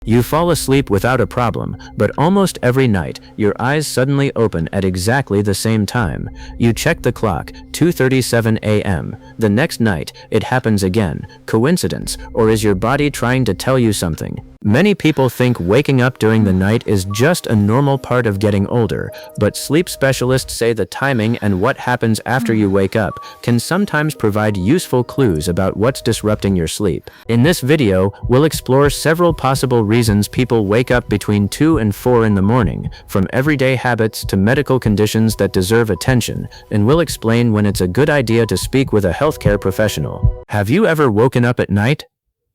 You fall asleep without a problem, but almost every night, your eyes suddenly open at exactly the same time. You check the clock, 2:37 a.m. The next night, it happens again. Coincidence, or is your body trying to tell you something? Many people think waking up during the night is just a normal part of getting older, but sleep specialists say the timing and what happens after you wake up can sometimes provide useful clues about what's disrupting your sleep. In this video, we'll explore several possible reasons people wake up between 2 and 4 in the morning, from everyday habits to medical conditions that deserve attention, and we'll explain when it's a good idea to speak with a healthcare professional. Have you ever woken up at night?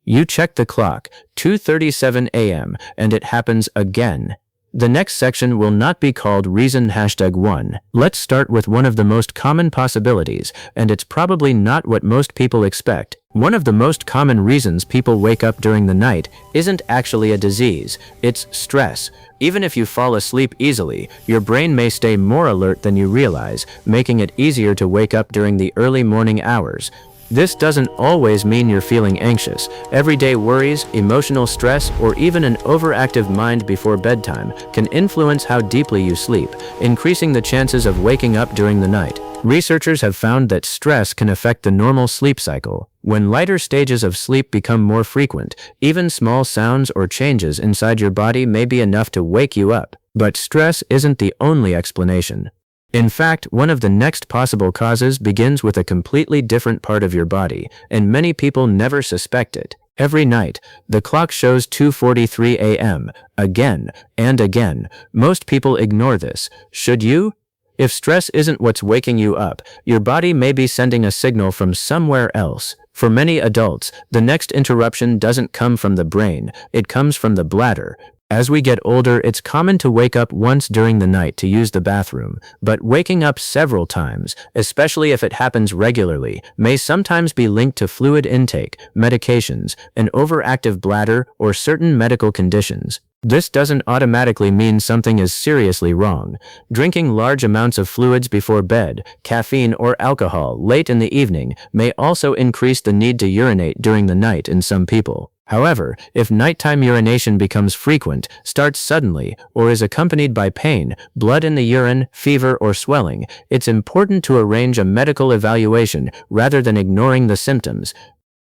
You check the clock, 2:37 a.m., and it happens again. The next section will not be called reason #1. Let's start with one of the most common possibilities, and it's probably not what most people expect. One of the most common reasons people wake up during the night isn't actually a disease, it's stress. Even if you fall asleep easily, your brain may stay more alert than you realize, making it easier to wake up during the early morning hours. This doesn't always mean you're feeling anxious. Everyday worries, emotional stress, or even an overactive mind before bedtime can influence how deeply you sleep, increasing the chances of waking up during the night. Researchers have found that stress can affect the normal sleep cycle. When lighter stages of sleep become more frequent, even small sounds or changes inside your body may be enough to wake you up. But stress isn't the only explanation. In fact, one of the next possible causes begins with a completely different part of your body, and many people never suspect it. Every night, the clock shows 2:43 a.m. again and again. Most people ignore this. Should you? If stress isn't what's waking you up, your body may be sending a signal from somewhere else. For many adults, the next interruption doesn't come from the brain, it comes from the bladder. As we get older, it's common to wake up once during the night to use the bathroom, but waking up several times, especially if it happens regularly, may sometimes be linked to fluid intake, medications, an overactive bladder, or certain medical conditions. This doesn't automatically mean something is seriously wrong. Drinking large amounts of fluids before bed, caffeine or alcohol late in the evening may also increase the need to urinate during the night in some people. However, if nighttime urination becomes frequent, starts suddenly, or is accompanied by pain, blood in the urine, fever, or swelling, it's important to arrange a medical evaluation rather than ignoring the symptoms.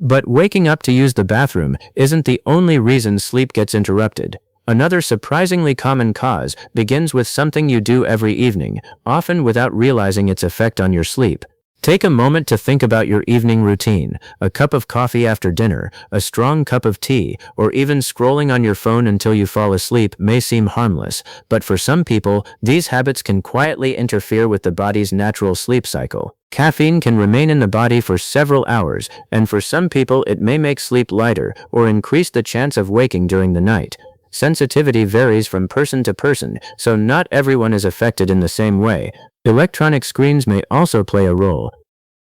But waking up to use the bathroom isn't the only reason sleep gets interrupted. Another surprisingly common cause begins with something you do every evening, often without realizing its effect on your sleep. Take a moment to think about your evening routine. A cup of coffee after dinner, a strong cup of tea, or even scrolling on your phone until you fall asleep may seem harmless, but for some people, these habits can quietly interfere with the body's natural sleep cycle. Caffeine can remain in the body for several hours, and for some people it may make sleep lighter or increase the chance of waking during the night. Sensitivity varies from person to person, so not everyone is affected in the same way. Electronic screens may also play a role.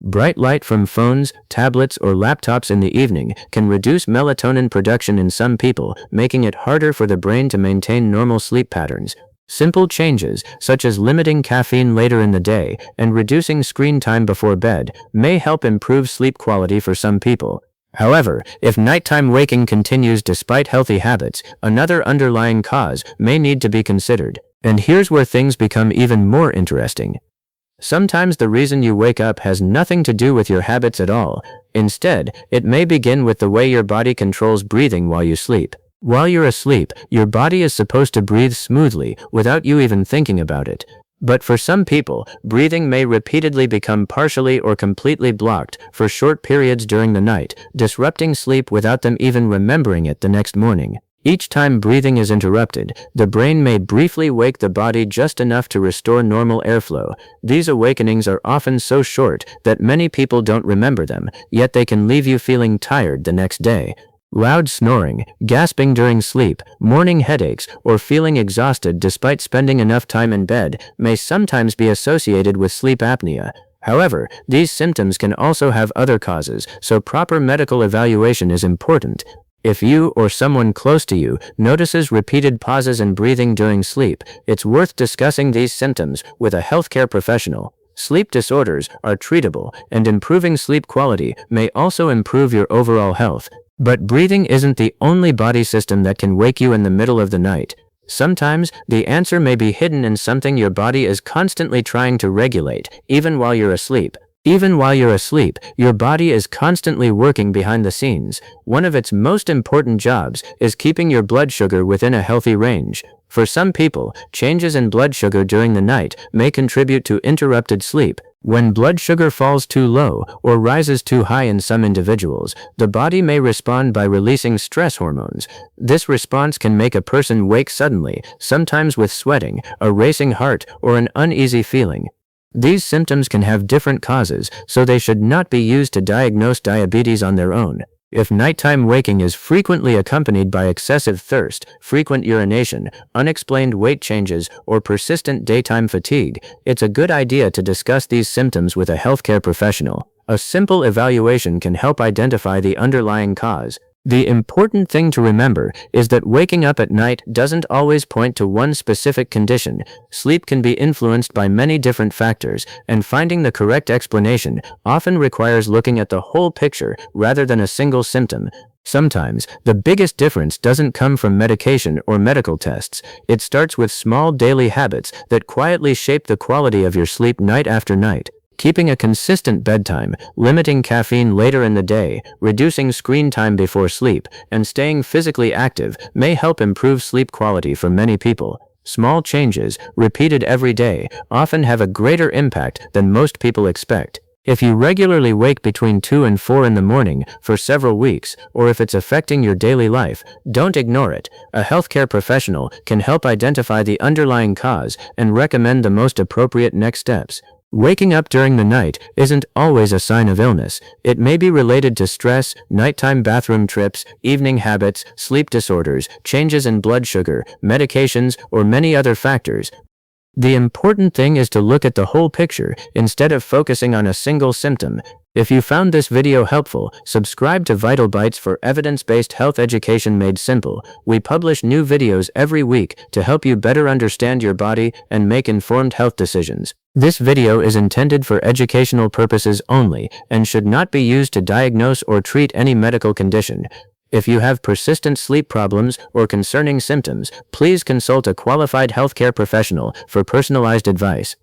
Bright light from phones, tablets, or laptops in the evening can reduce melatonin production in some people, making it harder for the brain to maintain normal sleep patterns. Simple changes, such as limiting caffeine later in the day and reducing screen time before bed, may help improve sleep quality for some people. However, if nighttime waking continues despite healthy habits, another underlying cause may need to be considered. And here's where things become even more interesting. Sometimes the reason you wake up has nothing to do with your habits at all. Instead, it may begin with the way your body controls breathing while you sleep. While you're asleep, your body is supposed to breathe smoothly without you even thinking about it. But for some people, breathing may repeatedly become partially or completely blocked for short periods during the night, disrupting sleep without them even remembering it the next morning. Each time breathing is interrupted, the brain may briefly wake the body just enough to restore normal airflow. These awakenings are often so short that many people don't remember them, yet they can leave you feeling tired the next day. Loud snoring, gasping during sleep, morning headaches, or feeling exhausted despite spending enough time in bed may sometimes be associated with sleep apnea. However, these symptoms can also have other causes, so proper medical evaluation is important. If you or someone close to you notices repeated pauses in breathing during sleep, it's worth discussing these symptoms with a healthcare professional. Sleep disorders are treatable, and improving sleep quality may also improve your overall health. But breathing isn't the only body system that can wake you in the middle of the night. Sometimes, the answer may be hidden in something your body is constantly trying to regulate, even while you're asleep. Even while you're asleep, your body is constantly working behind the scenes. One of its most important jobs is keeping your blood sugar within a healthy range. For some people, changes in blood sugar during the night may contribute to interrupted sleep. When blood sugar falls too low or rises too high in some individuals, the body may respond by releasing stress hormones. This response can make a person wake suddenly, sometimes with sweating, a racing heart, or an uneasy feeling. These symptoms can have different causes, so they should not be used to diagnose diabetes on their own. If nighttime waking is frequently accompanied by excessive thirst, frequent urination, unexplained weight changes, or persistent daytime fatigue, it's a good idea to discuss these symptoms with a healthcare professional. A simple evaluation can help identify the underlying cause. The important thing to remember is that waking up at night doesn't always point to one specific condition. Sleep can be influenced by many different factors, and finding the correct explanation often requires looking at the whole picture rather than a single symptom. Sometimes, the biggest difference doesn't come from medication or medical tests. It starts with small daily habits that quietly shape the quality of your sleep night after night. Keeping a consistent bedtime, limiting caffeine later in the day, reducing screen time before sleep, and staying physically active may help improve sleep quality for many people. Small changes, repeated every day, often have a greater impact than most people expect. If you regularly wake between 2 and 4 in the morning for several weeks, or if it's affecting your daily life, don't ignore it. A healthcare professional can help identify the underlying cause and recommend the most appropriate next steps. Waking up during the night isn't always a sign of illness. It may be related to stress, nighttime bathroom trips, evening habits, sleep disorders, changes in blood sugar, medications, or many other factors. The important thing is to look at the whole picture instead of focusing on a single symptom. If you found this video helpful, subscribe to VITALBITES for evidence-based health education made simple. We publish new videos every week to help you better understand your body and make informed health decisions. This video is intended for educational purposes only and should not be used to diagnose or treat any medical condition. If you have persistent sleep problems or concerning symptoms, please consult a qualified healthcare professional for personalized advice.